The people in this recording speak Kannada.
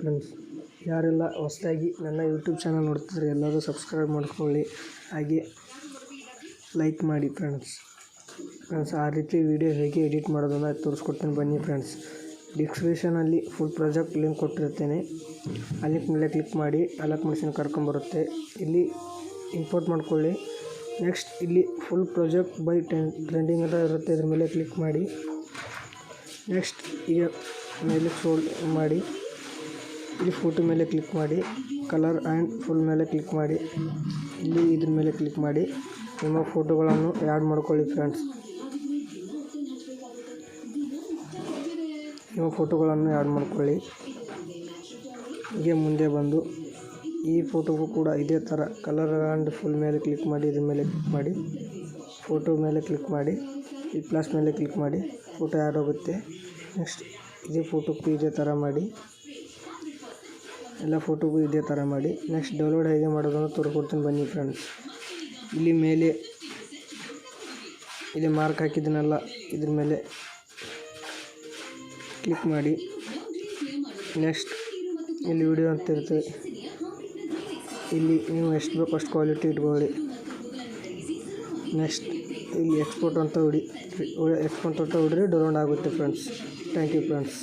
ಫ್ರೆಂಡ್ಸ್. ಯಾರೆಲ್ಲ ಹೊಸದಾಗಿ ನನ್ನ ಯೂಟ್ಯೂಬ್ ಚಾನಲ್ ನೋಡ್ತಿದ್ರೆ ಎಲ್ಲರೂ ಸಬ್ಸ್ಕ್ರೈಬ್ ಮಾಡ್ಕೊಳ್ಳಿ, ಹಾಗೆ ಲೈಕ್ ಮಾಡಿ ಫ್ರೆಂಡ್ಸ್. ಆ ರೀತಿ ವಿಡಿಯೋ ಹೇಗೆ ಎಡಿಟ್ ಮಾಡೋದನ್ನು ತೋರಿಸ್ಕೊಡ್ತೀನಿ ಬನ್ನಿ ಫ್ರೆಂಡ್ಸ್. ಡಿಸ್ಕ್ರಿಪ್ಷನಲ್ಲಿ ಫುಲ್ ಪ್ರಾಜೆಕ್ಟ್ ಲಿಂಕ್ ಕೊಟ್ಟಿರ್ತೇನೆ. ಆ ಲಿಂಕ್ ಮೇಲೆ ಕ್ಲಿಕ್ ಮಾಡಿ ಅಲರ್ಟ್ ಮೆಷಿನ್ ಕರ್ಕೊಂಬರುತ್ತೆ. ಇಲ್ಲಿ ಇಂಪೋರ್ಟ್ ಮಾಡ್ಕೊಳ್ಳಿ. ನೆಕ್ಸ್ಟ್ ಇಲ್ಲಿ ಫುಲ್ ಪ್ರಾಜೆಕ್ಟ್ ಬೈ ಟ್ರೆಂಡಿಂಗ್ ಅಂತ ಇರುತ್ತೆ, ಇದ್ರ ಮೇಲೆ ಕ್ಲಿಕ್ ಮಾಡಿ. ನೆಕ್ಸ್ಟ್ ಈಗ ಮೇಲೆ ಸ್ಕ್ರೋಲ್ ಮಾಡಿ, ಇಲ್ಲಿ ಫೋಟೋ ಮೇಲೆ ಕ್ಲಿಕ್ ಮಾಡಿ, ಕಲರ್ ಆ್ಯಂಡ್ ಫುಲ್ ಮೇಲೆ ಕ್ಲಿಕ್ ಮಾಡಿ, ಇಲ್ಲಿ ಇದ್ರ ಮೇಲೆ ಕ್ಲಿಕ್ ಮಾಡಿ ನಿಮ್ಮ ಫೋಟೋಗಳನ್ನು ಆ್ಯಡ್ ಮಾಡ್ಕೊಳ್ಳಿ ಫ್ರೆಂಡ್ಸ್. ನಿಮ್ಮ ಫೋಟೋಗಳನ್ನು ಆ್ಯಡ್ ಮಾಡ್ಕೊಳ್ಳಿ. ಹೀಗೆ ಮುಂದೆ ಬಂದು ಈ ಫೋಟೋಗೂ ಕೂಡ ಇದೇ ಥರ ಕಲರ್ ಆ್ಯಂಡ್ ಫುಲ್ ಮೇಲೆ ಕ್ಲಿಕ್ ಮಾಡಿ, ಇದ್ರ ಮೇಲೆ ಕ್ಲಿಕ್ ಮಾಡಿ, ಫೋಟೋ ಮೇಲೆ ಕ್ಲಿಕ್ ಮಾಡಿ, ಈ ಪ್ಲಸ್ ಮೇಲೆ ಕ್ಲಿಕ್ ಮಾಡಿ, ಫೋಟೋ ಆ್ಯಡ್ ಹೋಗುತ್ತೆ. ನೆಕ್ಸ್ಟ್ ಇದೇ ಫೋಟೋಕ್ಕೂ ಇದೇ ಥರ ಮಾಡಿ, ಎಲ್ಲ ಫೋಟೋಗೂ ಇದೇ ಥರ ಮಾಡಿ. ನೆಕ್ಸ್ಟ್ ಡೌನ್ಲೋಡ್ ಹೇಗೆ ಮಾಡೋದನ್ನು ತೋರಿಸ್ಕೊಡ್ತೀನಿ ಬನ್ನಿ ಫ್ರೆಂಡ್ಸ್. ಇಲ್ಲಿ ಮೇಲೆ ಇಲ್ಲಿ ಮಾರ್ಕ್ ಹಾಕಿದ್ದೀನಲ್ಲ, ಇದ್ರ ಮೇಲೆ ಕ್ಲಿಕ್ ಮಾಡಿ. ನೆಕ್ಸ್ಟ್ ಇಲ್ಲಿ ವಿಡಿಯೋ ಅಂತ ಇರುತ್ತೆ, ಇಲ್ಲಿ ನೀವು ಎಷ್ಟು ಬೇಕು ಅಷ್ಟು ಕ್ವಾಲಿಟಿ ಇಟ್ಕೊಳ್ಳಿ. ನೆಕ್ಸ್ಟ್ ಇಲ್ಲಿ ಎಕ್ಸ್ಪೋರ್ಟ್ ಅಂತ ಹೊಡಿರಿ, ಡೌನ್ಲೋಡ್ ಆಗುತ್ತೆ ಫ್ರೆಂಡ್ಸ್. Thank you friends.